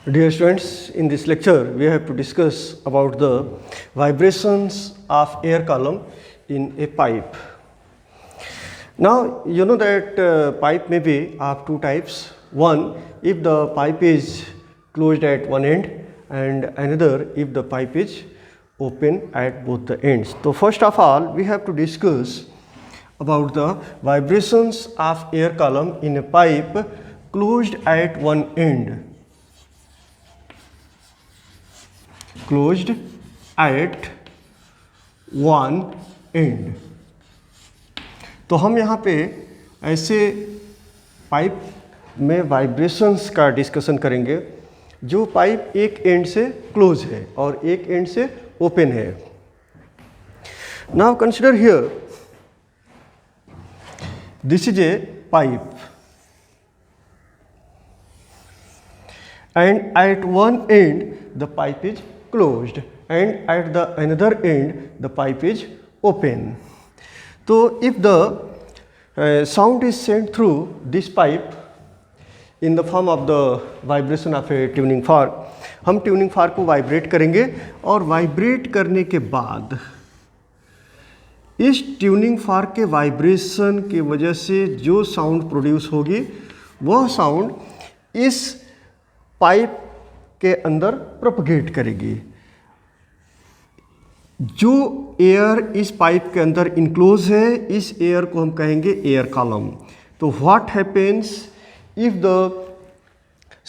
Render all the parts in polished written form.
Dear students, in this lecture we have to discuss about the vibrations of air column in a pipe. Now you know that pipe may be of two types. One, if the pipe is closed at one end, and another if the pipe is open at both the ends. So first of all we have to discuss about the vibrations of air column in a pipe closed at one end. Closed at one end. तो हम यहाँ पे ऐसे pipe में vibrations का discussion करेंगे जो pipe एक एंड से क्लोज है और एक एंड से ओपन है. Now consider here this is a pipe and at one end the pipe is closed and at the another end the pipe is open. So if the sound is sent through this pipe in the form of the vibration of a tuning fork, हम tuning fork को vibrate करेंगे और vibrate करने के बाद इस tuning fork के vibration की वजह से जो साउंड प्रोड्यूस होगी वह साउंड इस पाइप के अंदर प्रोपगेट करेगी. जो एयर इस पाइप के अंदर इनक्लोज है इस एयर को हम कहेंगे एयर कॉलम. तो what happens if the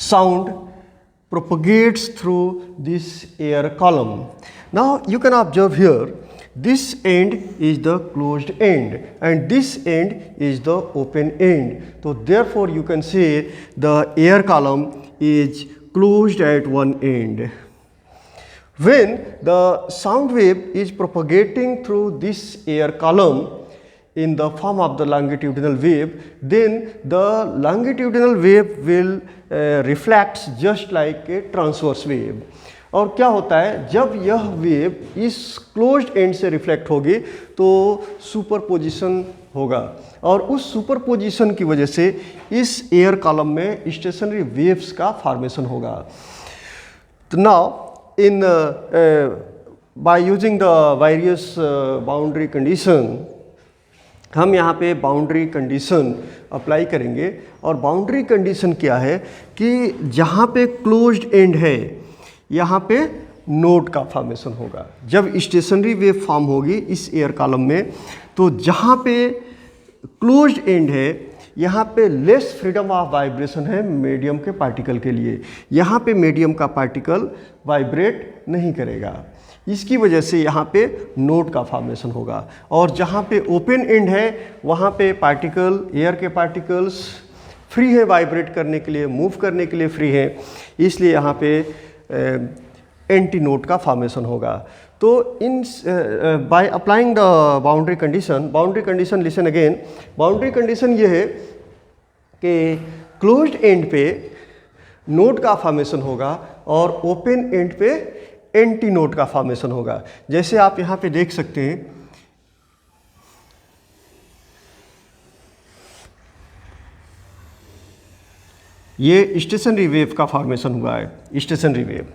sound propagates through this air column. Now you can observe here this end is the closed end and this end is the open end. So therefore you can say the air column is closed at one end. When the sound wave is propagating through this air column in the form of the longitudinal wave, then the longitudinal wave will reflect just like a transverse wave. और क्या होता है जब यह wave इस closed end से reflect होगी तो सुपरपोजिशन होगा और उस सुपरपोजिशन की वजह से इस एयर कॉलम में स्टेशनरी वेव्स का फॉर्मेशन होगा. तो now in by using the various boundary condition हम यहाँ पे बाउंड्री कंडीशन अप्लाई करेंगे. और बाउंड्री कंडीशन क्या है कि जहाँ पे क्लोज्ड एंड है यहाँ पे नोड का फॉर्मेशन होगा. जब स्टेशनरी वेव फॉर्म होगी इस एयर कॉलम में तो जहाँ पे क्लोज्ड एंड है यहाँ पे लेस फ्रीडम ऑफ वाइब्रेशन है मीडियम के पार्टिकल के लिए. यहाँ पे मीडियम का पार्टिकल वाइब्रेट नहीं करेगा. इसकी वजह से यहाँ पे नोड का फॉर्मेशन होगा. और जहाँ पे ओपन एंड है वहाँ पे पार्टिकल एयर के पार्टिकल्स फ्री है वाइब्रेट करने के लिए, मूव करने के लिए फ्री है. इसलिए यहाँ पे एंटी नोड का फॉर्मेशन होगा. तो in by applying the boundary condition listen again. Boundary condition ये है कि क्लोज्ड एंड पे नोड का फॉर्मेशन होगा और ओपन एंड पे एंटी नोड का फॉर्मेशन होगा. जैसे आप यहाँ पे देख सकते हैं ये स्टेशनरी वेव का फॉर्मेशन हुआ है. स्टेशनरी वेव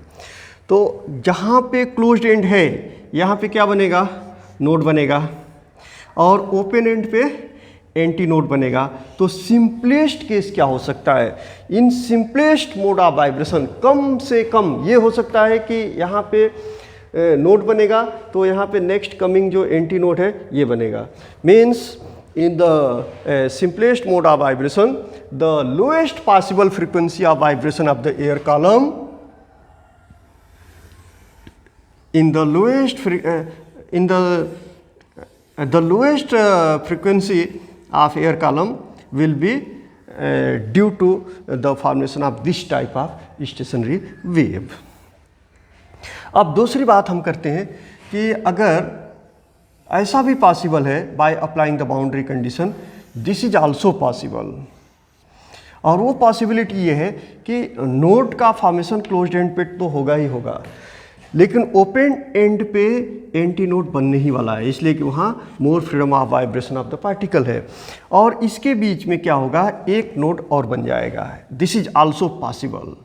तो जहाँ पे क्लोज्ड एंड है यहाँ पे क्या बनेगा नोड बनेगा और ओपन एंड पे एंटी नोड बनेगा. तो सिंपलेस्ट केस क्या हो सकता है in simplest mode of vibration कम से कम ये हो सकता है कि यहाँ पे नोड बनेगा तो यहाँ पे नेक्स्ट कमिंग जो एंटी नोड है ये बनेगा. Means in the simplest mode of vibration the lowest possible frequency of vibration of the air column the lowest frequency of air column will be due to the formation of this type of stationary wave. अब दूसरी बात हम करते हैं कि अगर ऐसा भी पॉसिबल है by applying the boundary condition this is also possible. और वो पॉसिबिलिटी ये है कि नोड का फॉर्मेशन क्लोज्ड एंड पे तो होगा ही होगा लेकिन ओपन एंड पे एंटी नोड बनने ही वाला है इसलिए कि वहाँ more freedom of vibration of the particle है. और इसके बीच में क्या होगा एक नोड और बन जाएगा. This is also possible.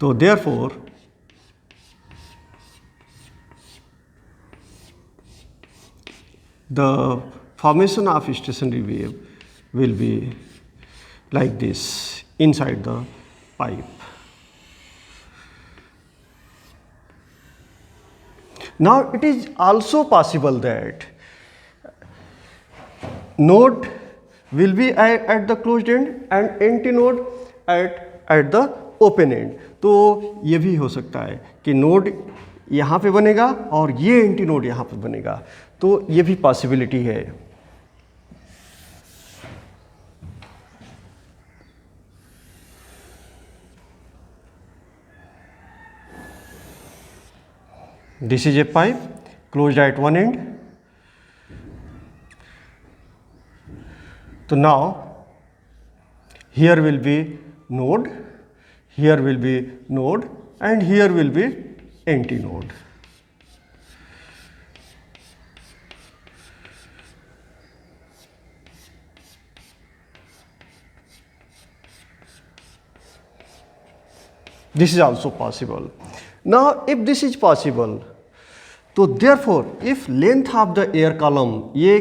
तो therefore the formation of stationary wave will be like this inside the pipe. Now it is also possible that node will be at the closed end and antinode at the open end. तो ये भी हो सकता है कि node यहाँ पे बनेगा और ये एंटीनोड यहाँ पे बनेगा, तो ये भी पॉसिबिलिटी है. This is a pipe closed at one end. So now here will be node, here will be node, and here will be antinode. This is also possible. Now if this is possible, तो therefore if length of the air column, ये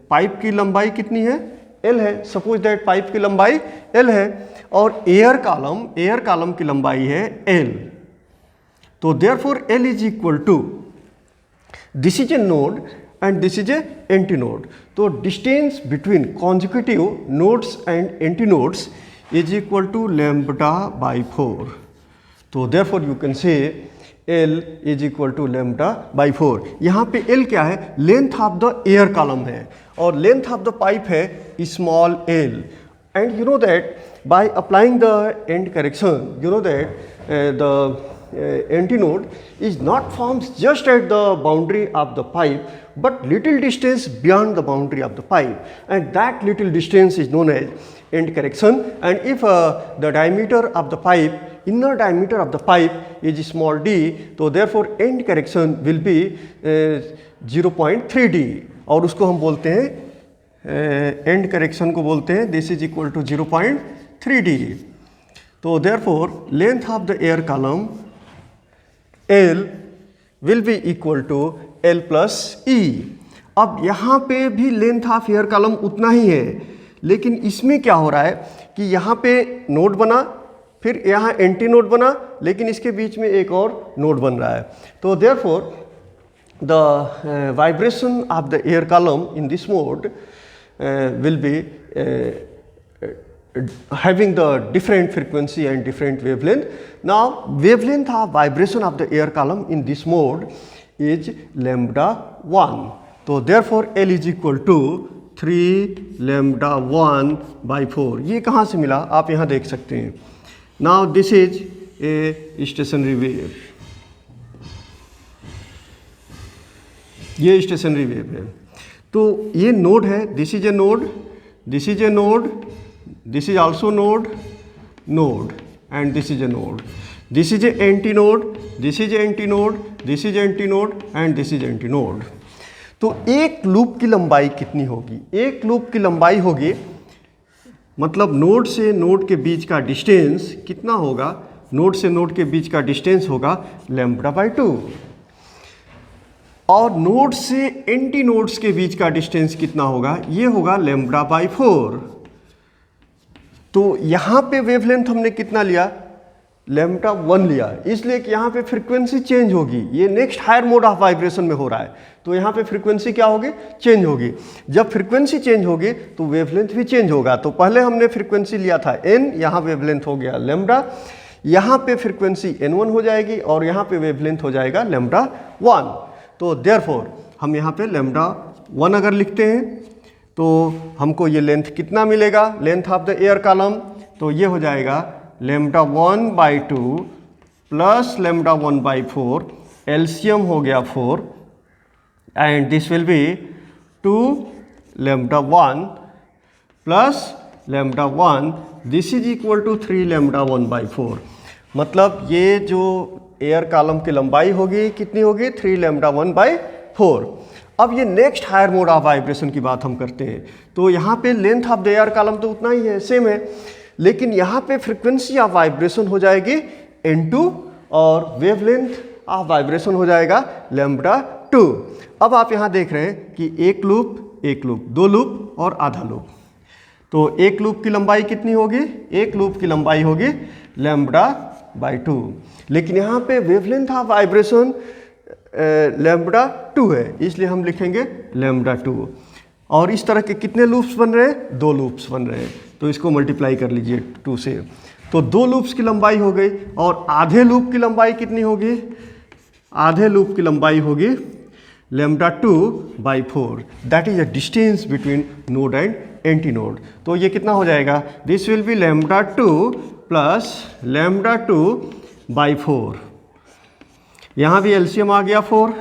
pipe की लंबाई कितनी है, L है. Suppose that pipe की लंबाई L है और एयर कॉलम की लंबाई है L. तो therefore L is equal to, this is a node and this is a antinode. तो distance between consecutive nodes and antinodes is equal to lambda by 4. तो therefore you can say L is equal to lambda by 4. यहाँ पे L क्या है, length of the air column है और length of the pipe है small l. And you know that by applying the end correction, you know that the antinode is not formed just at the boundary of the pipe, but little distance beyond the boundary of the pipe, and that little distance is known as end correction. And if the diameter of the pipe, inner diameter of the pipe is small d, so therefore end correction will be 0.3d, और उसको हम बोलते हैं and correction को बोलते हैं this is equal to 0.3d. तो therefore length of the air column L will be equal to L plus E. अब यहाँ पे भी लेंथ ऑफ एयर कॉलम उतना ही है, लेकिन इसमें क्या हो रहा है कि यहाँ पे नोड बना, फिर यहाँ एंटी नोड बना, लेकिन इसके बीच में एक और नोड बन रहा है. तो therefore the vibration of the air column in this mode will be having the different frequency and different wavelength. Now wavelength of vibration of the air column in this mode is lambda 1. So therefore L is equal to 3 lambda 1 by 4. ये कहाँ से मिला आप यहाँ देख सकते हैं. Now this is a stationary wave. ये स्टेशनरी वेव है. तो ये नोड है, this is a node, this is a node, this is also node, node, and this is a node. This is a anti node, this is anti node, this is anti node, and this is anti node. तो एक loop की लंबाई कितनी होगी? एक loop की लंबाई होगी, मतलब नोड से नोड के बीच का डिस्टेंस कितना होगा? नोड से नोड के बीच का डिस्टेंस होगा लैम्ब्डा बाई 2. और नोड से एंटी नोड्स के बीच का डिस्टेंस कितना होगा? ये होगा लैम्ब्डा बाई 4. तो यहाँ पे वेवलेंथ हमने कितना लिया? लैम्ब्डा 1 लिया, इसलिए कि यहाँ पे फ्रीक्वेंसी चेंज होगी. ये next higher mode of vibration में हो रहा है, तो यहाँ पे फ्रीक्वेंसी क्या होगी? चेंज होगी. जब फ्रीक्वेंसी चेंज होगी तो वेवलेंथ भी चेंज होगा. तो पहले हमने फ्रीक्वेंसी लिया था n, यहाँ वेवलेंथ हो गया लैम्ब्डा, यहाँ पे फ्रीक्वेंसी n1 हो जाएगी और यहाँ पे वेवलेंथ हो जाएगा लैम्ब्डा 1. तो देयरफॉर हम यहाँ पे लैम्ब्डा 1 अगर लिखते हैं तो हमको ये लेंथ कितना मिलेगा? Length of the air column, तो ये हो जाएगा lambda 1 by 2 plus lambda 1 by 4, LCM हो गया 4, and this will be 2 lambda 1 plus lambda 1, this is equal to 3 lambda 1 by 4. मतलब ये जो एयर कॉलम की लंबाई होगी कितनी होगी? 3 लैम्ब्डा 1 बाई 4. अब ये next higher mode of vibration की बात हम करते हैं. तो यहाँ पे length of the air column तो उतना ही है, सेम है, लेकिन यहाँ पे फ्रीक्वेंसी ऑफ वाइब्रेशन हो जाएगी n2 और वेवलेंथ ऑफ वाइब्रेशन हो जाएगा λ2। अब आप यहाँ देख रहे हैं कि एक लूप, दो लूप और आधा लूप। तो एक लूप की लंबाई कितनी होगी? एक लूप की लंबाई होगी λ/2, लेकिन यहाँ पे वेवलेंथ ऑफ वाइब्रेशन λ2 है, इसलिए हम लिखेंगे λ2। और इस तरह के कितने लूप्स बन रहे हैं? दो लूप्स बन रहे हैं, तो इसको मल्टीप्लाई कर लीजिए 2 से। तो दो लूप्स की लंबाई हो गई, और आधे लूप की लंबाई कितनी होगी? आधे लूप की लंबाई होगी λ2/4, that is the distance between node and anti node. तो ये कितना हो जाएगा? This will be λ2 plus λ2/4। यहाँ भी एलसीएम आ गया 4,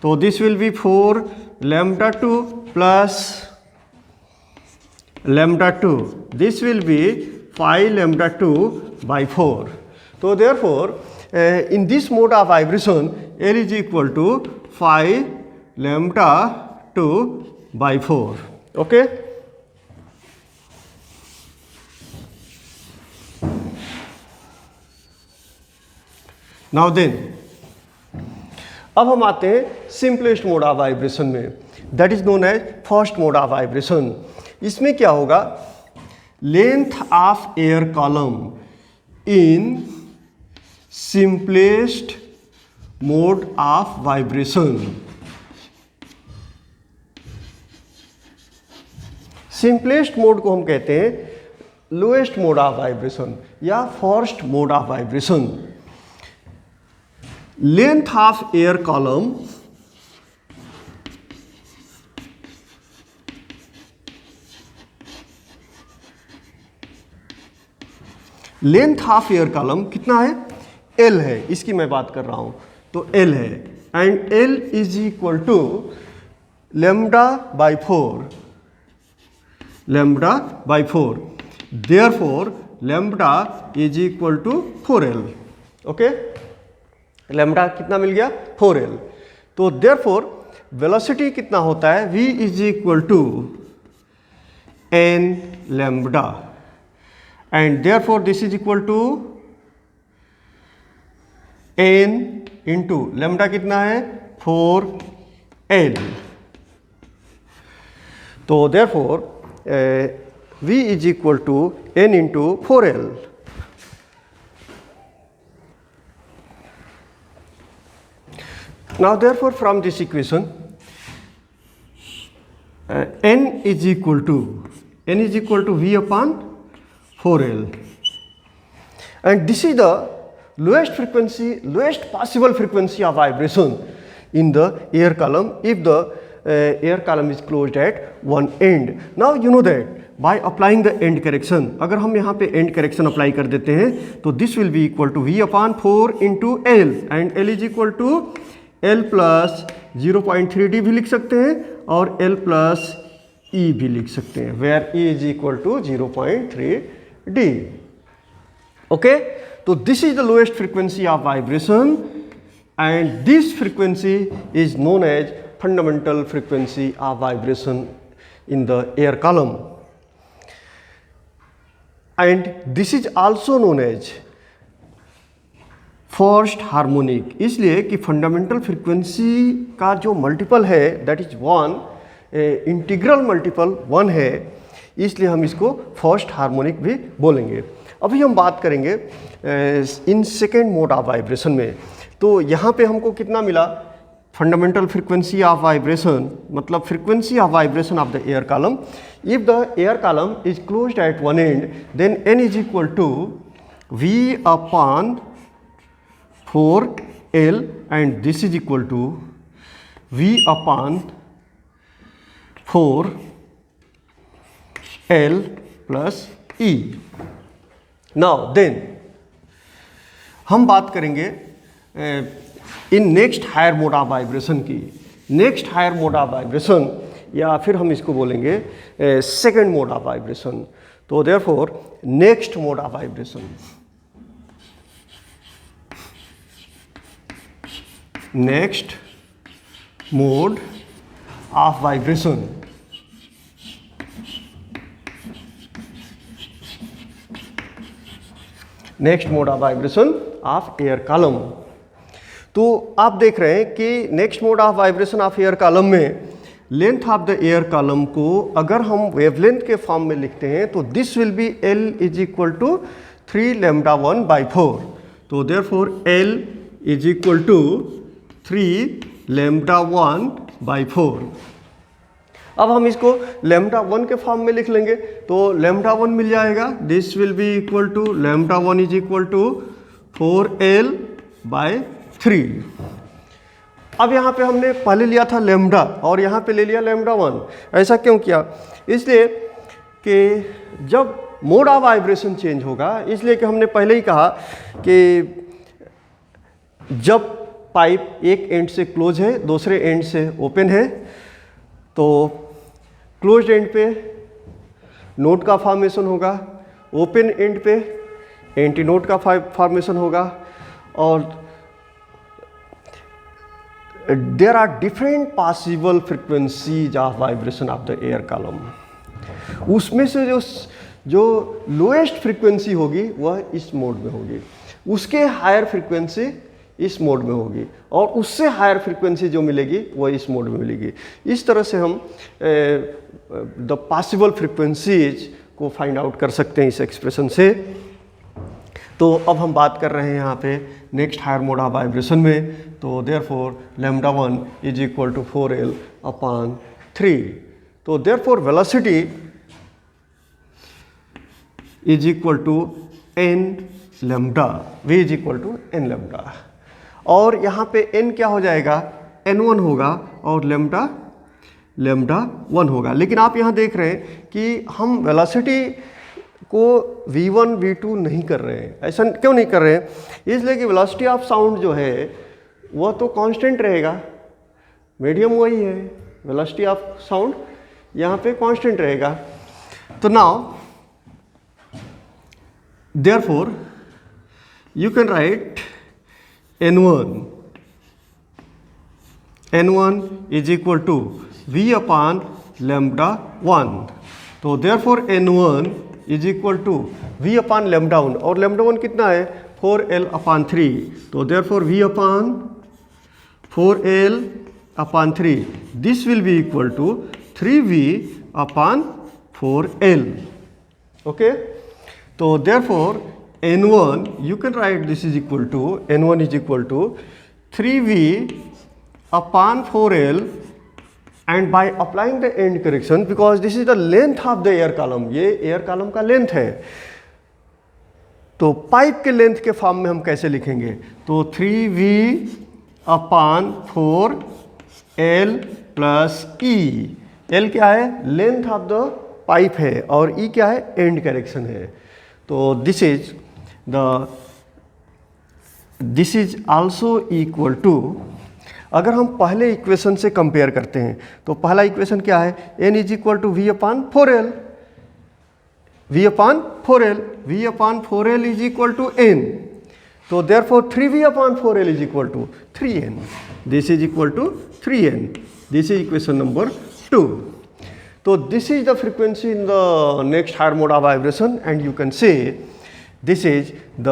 तो this will be 4 λ2 plus λ2, this will be 5 λ2/4। तो therefore in this mode of vibration L is equal to 5 λ2/4. Okay. Now then, अब हम आते हैं सिंपलेस्ट मोड ऑफ वाइब्रेशन में, that is known as first mode of vibration. इसमें क्या होगा? Length of air column in simplest mode of vibration. Simplest mode को हम कहते हैं लोएस्ट मोड ऑफ वाइब्रेशन या first mode of vibration. Length of air column length of air column कितना है? L है, इसकी मैं बात कर रहा हूं, तो L है, and L is equal to λ/4, λ/4, therefore λ is equal to 4L। Okay, lambda कितना मिल गया? 4L। तो देयरफॉर वेलोसिटी कितना होता है? v is equal to n lambda, and therefore this is equal to n into lambda कितना है? 4L। तो therefore v is equal to n into 4L। Now therefore from this equation n is equal to v upon 4L, and this is the lowest possible frequency of vibration in the air column if the air column is closed at one end. Now you know that by applying the end correction, अगर हम यहाँ पे end correction apply कर देते हैं तो this will be equal to v upon 4 into L, and L is equal to L plus 0.3d भी लिख सकते हैं और L प्लस E भी लिख सकते हैं, where E is equal to 0.3d। Okay, तो this is the lowest frequency of vibration, and this frequency is known as fundamental frequency of vibration in the air column, and this is also known as first harmonic, इसलिए कि fundamental frequency का जो multiple है that is 1, integral multiple 1 है, इसलिए हम इसको first harmonic भी बोलेंगे। अभी हम बात करेंगे in second mode of vibration में। तो यहाँ पे हमको कितना मिला? फंडामेंटल फ्रीक्वेंसी ऑफ वाइब्रेशन मतलब frequency of vibration of the air column. If the air column is closed at one end then n is equal to v upon 4L, and this is equal to v upon 4L plus E. Now then हम बात करेंगे इन next higher mode of vibration की। Next higher mode of vibration, या फिर हम इसको बोलेंगे सेकेंड मोड ऑफ वाइब्रेशन। तो therefore next mode of vibration, next mode of vibration next mode of vibration of air column. तो आप देख रहे हैं कि next mode of vibration of air column में length of the air column को अगर हम वेवलेंथ के फॉर्म में लिखते हैं तो this will be L is equal to 3 lambda 1 by 4। तो therefore L is equal to 3 lambda 1 by 4। अब हम इसको लैम्डा 1 के फॉर्म में लिख लेंगे तो लैम्डा 1 मिल जाएगा, this will be equal to lambda 1 is equal to 4L by 3। अब यहाँ पे हमने पहले लिया था लैम्डा और यहाँ पे ले लिया लैम्डा 1। ऐसा क्यों किया? इसलिए कि जब मोड ऑफ वाइब्रेशन चेंज होगा, इसलिए कि हमने पहले ही कहा कि जब पाइप एक एंड से क्लोज है दूसरे एंड से ओपन है तो क्लोज एंड पे नोट का फॉर्मेशन होगा, ओपन एंड पे एंटी नोट का फॉर्मेशन होगा। और there are different possible frequencies of vibration of the air column। उसमें से जो लोएस्ट फ्रीक्वेंसी होगी वह इस मोड में होगी, उसके हायर फ्रीक्वेंसी इस मोड में होगी और उससे हायर फ्रीक्वेंसी जो मिलेगी वह इस मोड में मिलेगी। इस तरह से हम द पॉसिबल फ्रीक्वेंसीज को फाइंड आउट कर सकते हैं इस एक्सप्रेशन से। तो अब हम बात कर रहे हैं यहाँ पे next higher mode of vibration में। तो therefore lambda 1 is equal to 4L upon 3। तो therefore velocity is equal to n lambda, v is equal to n lambda. और यहाँ पे n क्या हो जाएगा? n1 होगा और लैम्डा 1 होगा। लेकिन आप यहाँ देख रहे हैं कि हम वेलोसिटी को v1 v2 नहीं कर रहे हैं। ऐसा क्यों नहीं कर रहे हैं? इसलिए कि वेलोसिटी ऑफ साउंड जो है वह तो कांस्टेंट रहेगा, मीडियम वही है, वेलोसिटी ऑफ साउंड यहाँ पे कांस्टेंट रहेगा। तो now therefore you can write n1 is equal to v upon lambda 1। तो therefore n1 is equal to v upon lambda 1 और लैम्डा 1 कितना है? 4L upon 3। तो therefore v upon 4L upon 3 this will be equal to 3v upon 4L। Okay, तो therefore n1 you can write this is equal to n1 is equal to 3v upon 4L and by applying the end correction because this is the length of the air column, ये air column का length है, तो pipe के length के form में हम कैसे लिखेंगे? तो 3v upon 4L plus E। L क्या है? लेंथ ऑफ द पाइप है और E क्या है? एंड करेक्शन है। तो this is also equal to, अगर हम पहले इक्वेशन से कंपेयर करते हैं तो पहला इक्वेशन क्या है? n is equal to v upon 4L, v upon 4L, v upon 4L is equal to n। तो therefore 3v upon 4L is equal to 3n, this is equal to 3n। This is equation number 2। तो this is the frequency in the next higher mode of vibration and you can say this is the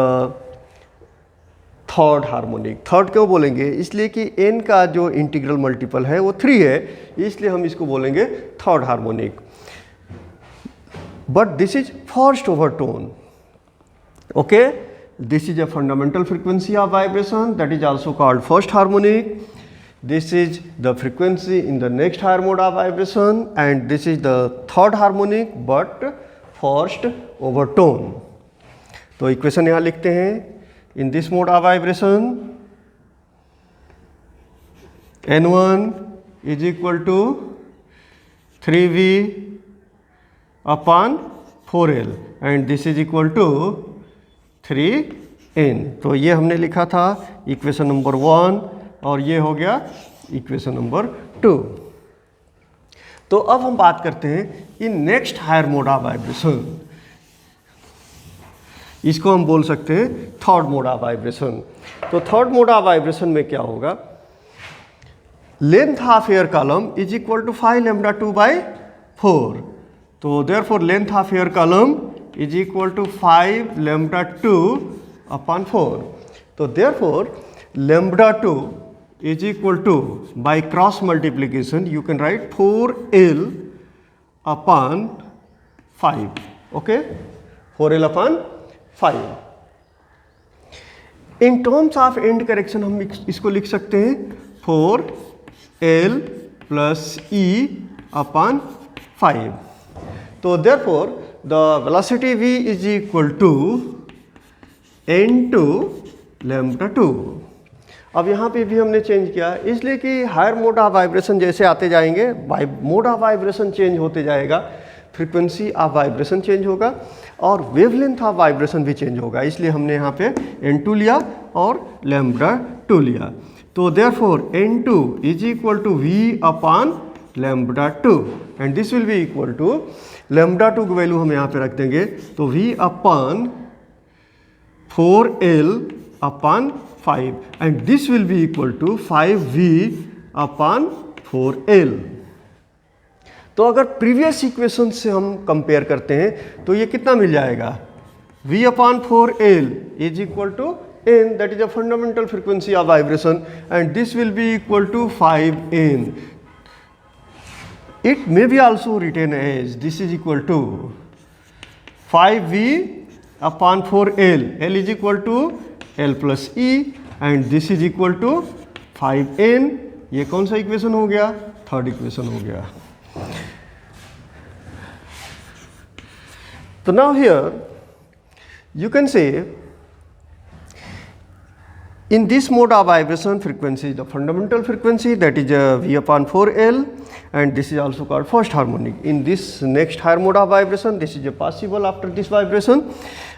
third harmonic. Third क्यों बोलेंगे? इसलिए कि n का जो integral multiple है वो 3 है, इसलिए हम इसको बोलेंगे third harmonic. But this is first overtone. Okay, this is a fundamental frequency of vibration that is also called first harmonic. This is the frequency in the next higher mode of vibration and this is the third harmonic but first overtone। तो equation यहाँ लिखते हैं, in this mode of vibration n1 is equal to 3v upon 4L and this is equal to 3n। तो ये हमने लिखा था equation number 1 और ये हो गया इक्वेशन नंबर 2। तो अब हम बात करते हैं in next higher mode of vibration, इसको हम बोल सकते हैं थर्ड मोड ऑफ वाइब्रेशन। तो थर्ड मोड ऑफ वाइब्रेशन में क्या होगा? Length of air column is equal to 5 lambda 2 by 4। तो therefore length of air column is equal to 5 lambda 2 upon 4. तो therefore lambda 2 is equal to, by cross multiplication you can write 4L upon 5. Okay, 4L upon 5. In terms of end correction हम इसको लिख सकते हैं 4L plus E upon 5. तो therefore the velocity V is equal to n2 lambda 2. अब यहाँ पे भी हमने चेंज किया इसलिए कि हायर मोड ऑफ वाइब्रेशन जैसे आते जाएंगे, मोड ऑफ वाइब्रेशन चेंज होते जाएगा, फ्रीक्वेंसी ऑफ वाइब्रेशन चेंज होगा और वेवलेंथ ऑफ वाइब्रेशन भी चेंज होगा, इसलिए हमने यहाँ पे n2 लिया और लैम्ब्डा 2 लिया. तो therefore n2 is equal to v upon lambda 2 and this will be equal to lambda 2 की वैल्यू हम यहाँ पे रख देंगे तो v upon 4L upon 5 and this will be equal to 5V upon 4L. तो अगर प्रीवियस इक्वेशन से हम कंपेयर करते हैं तो ये कितना मिल जाएगा, V upon 4L is equal to n, that is a fundamental frequency of vibration, and this will be equal to 5n. It may be also written as this is equal to 5V upon 4L, L is equal to L plus E and this is equal to 5n. ये कौन सा equation हो गया, third equation हो गया. तो now here you can say in this mode of vibration frequency is the fundamental frequency, that is V upon 4L, and this is also called first harmonic. In this next higher mode of vibration, this is a possible after this vibration,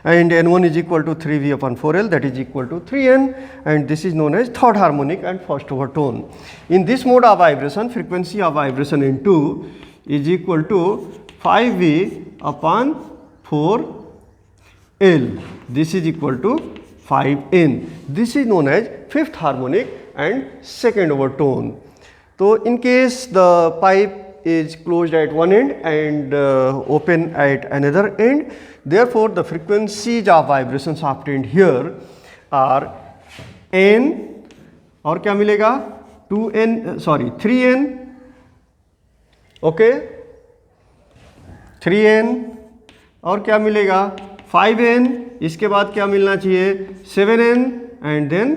and n1 is equal to 3V upon 4L, that is equal to 3n, and this is known as third harmonic and first overtone. In this mode of vibration, frequency of vibration n2 is equal to 5V upon 4L. This is equal to 5n. This is known as fifth harmonic and second overtone. So in case the pipe is closed at one end and open at another end, therefore the frequencies of vibrations obtained here are n और क्या मिलेगा 3n, okay, 3n और क्या मिलेगा 5n, इसके बाद क्या मिलना चाहिए 7n and then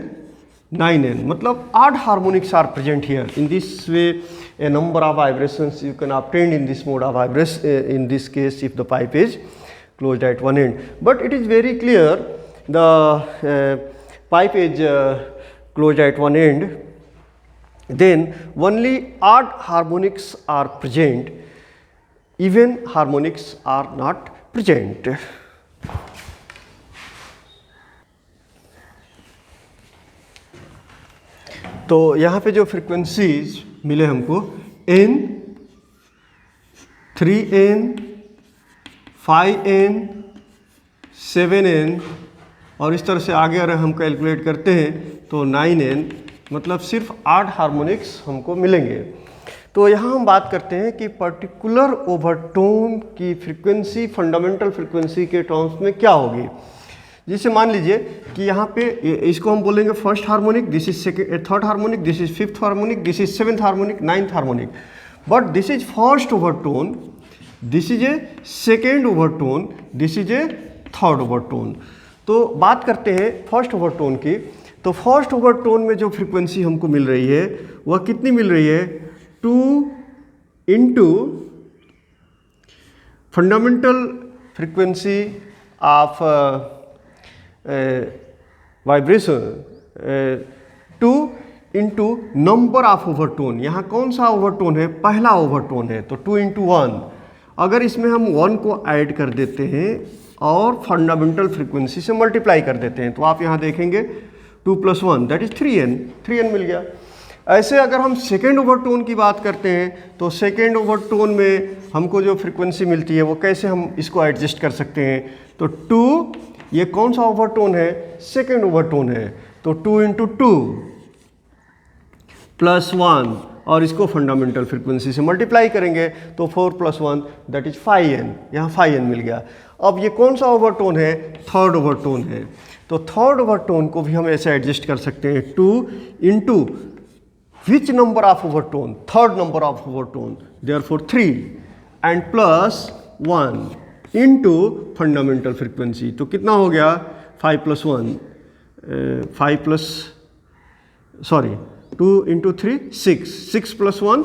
9n. मतलब 8 harmonics are present here. In this way a number of vibrations you can obtain in this mode of vibration, in this case if the pipe is closed at one end. But it is very clear the pipe is closed at one end, then only odd harmonics are present, even harmonics are not present. तो यहाँ पे जो frequencies मिले हमको n, 3n, 5n, 7n और इस तरह से आगे अगर हम कैलकुलेट करते हैं तो 9n, मतलब सिर्फ 8 हार्मोनिक्स हमको मिलेंगे. तो यहाँ हम बात करते हैं कि पर्टिकुलर ओवरटोन की फ्रीक्वेंसी फंडामेंटल फ्रीक्वेंसी के टर्म्स में क्या होगी. जैसे मान लीजिए कि यहाँ पे इसको हम बोलेंगे first harmonic, this is third harmonic, this is fifth harmonic, this is seventh harmonic, ninth harmonic, but this is first overtone, this is a second overtone, this is a third overtone. तो बात करते हैं first overtone की. तो first overtone में जो frequency हमको मिल रही है वह कितनी मिल रही है 2 into fundamental frequency of vibration 2 into number of overtone. यहाँ कौन सा ओवरटोन है, पहला ओवरटोन है, तो 2 इंटू 1. अगर इसमें हम 1 को ऐड कर देते हैं और फंडामेंटल फ्रीक्वेंसी से मल्टीप्लाई कर देते हैं तो आप यहाँ देखेंगे 2 + 1 दैट इज 3n मिल गया. ऐसे अगर हम सेकेंड ओवरटोन की बात करते हैं तो सेकेंड ओवरटोन में हमको जो फ्रीक्वेंसी मिलती है वो कैसे हम इसको एडजस्ट कर सकते हैं. तो 2, ये कौन सा ओवरटोन है, सेकेंड ओवरटोन है, तो 2 इंटू 2 + 1 और इसको फंडामेंटल फ्रीक्वेंसी से मल्टीप्लाई करेंगे तो 4 + 1 दैट इज 5n, यहाँ 5n मिल गया। अब ये कौन सा ओवरटोन है? थर्ड ओवरटोन है। तो थर्ड ओवरटोन को भी हम ऐसे एडजस्ट कर सकते हैं, 2 into which number of overtone? Third number of overtone, therefore 3 and plus 1 into fundamental frequency. तो कितना हो गया? 5 + 1 2 into 3 6 + 1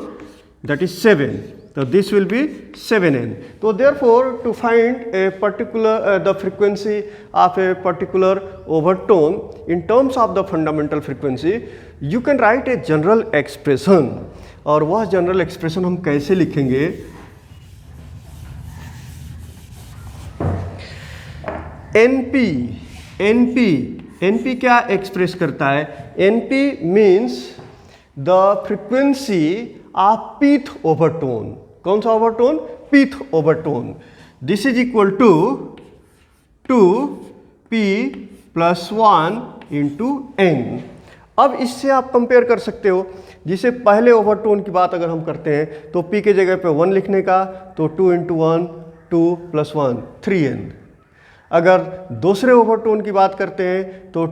that is 7. So this will be 7n. So therefore to find a particular the frequency of a particular overtone in terms of the fundamental frequency, you can write a general expression. और वह general expression हम कैसे लिखेंगे? NP क्या express करता है? NP means the frequency of pth overtone. कौन सा overtone? Pth overtone. This is equal to 2p + 1 into n। अब इससे आप कंपेयर कर सकते हो, जिसे पहले ओवरटोन की बात अगर हम करते हैं तो p के जगह पे 1 लिखने का, तो 2 इंटू 1 2 + 1 3n। अगर दूसरे ओवरटोन की बात करते हैं तो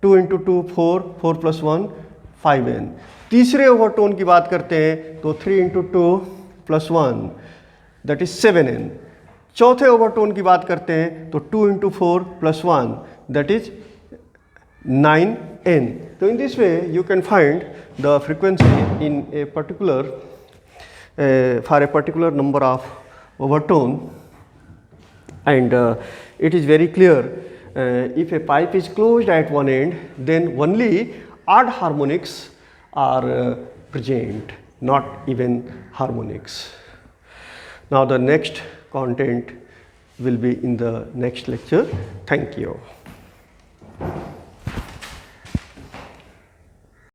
2 इंटू 2 4 4 + 1 5n। तीसरे ओवरटोन की बात करते हैं तो 3 इंटू 2 + 1 दैट इज 7n। चौथे ओवरटोन की बात करते हैं तो 2 इंटू 4 + 1 दैट इज 9n। तो in this way you can find the frequency in a particular for a particular number of overtone. And it is very clear, if a pipe is closed at one end, then only odd harmonics are present, not even harmonics. Now the next content will be in the next lecture. Thank you.